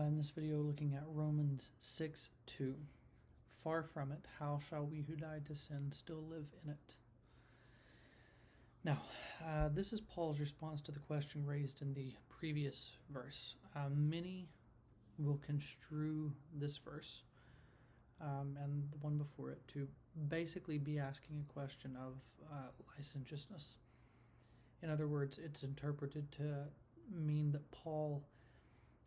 In this video, looking at Romans 6:2. Far from it, how shall we who died to sin still live in it? Now, this is Paul's response to the question raised in the previous verse. Many will construe this verse and the one before it to basically be asking a question of licentiousness. In other words, it's interpreted to mean that Paul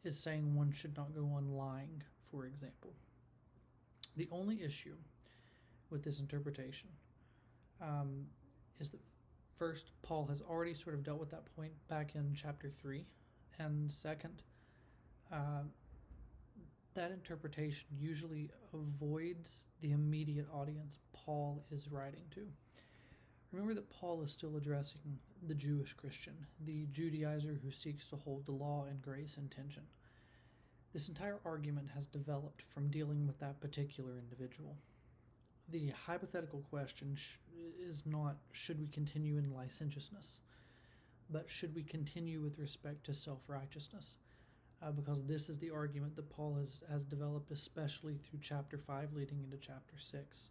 is saying one should not go on lying, for example. The only issue with this interpretation is that first, Paul has already sort of dealt with that point back in chapter 3, and second, that interpretation usually avoids the immediate audience Paul is writing to. Remember that Paul is still addressing the Jewish Christian, the Judaizer who seeks to hold the law and grace in tension. This entire argument has developed from dealing with that particular individual. The hypothetical question is not, should we continue in licentiousness, but should we continue with respect to self-righteousness? Because this is the argument that Paul has developed, especially through chapter 5 leading into chapter 6.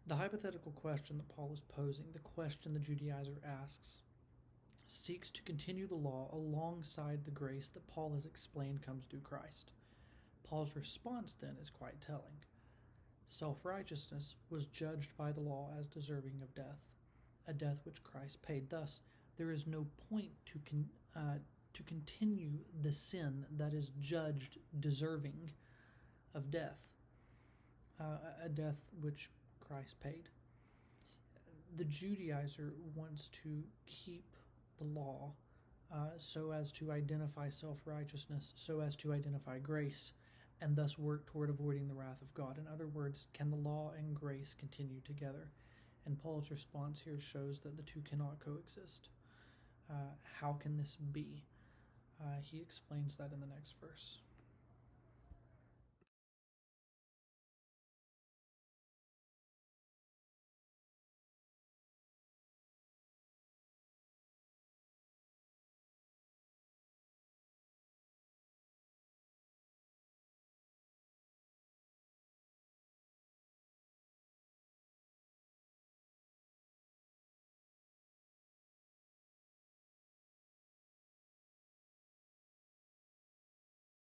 The hypothetical question that Paul is posing, the question the Judaizer asks, seeks to continue the law alongside the grace that Paul has explained comes through Christ. Paul's response then is quite telling. Self-righteousness was judged by the law as deserving of death, a death which Christ paid. Thus, there is no point to continue the sin that is judged deserving of death, a death which Christ paid. The Judaizer wants to keep the law so as to identify self-righteousness, so as to identify grace, and thus work toward avoiding the wrath of God. In other words, can the law and grace continue together? And Paul's response here shows that the two cannot coexist. How can this be? He explains that in the next verse.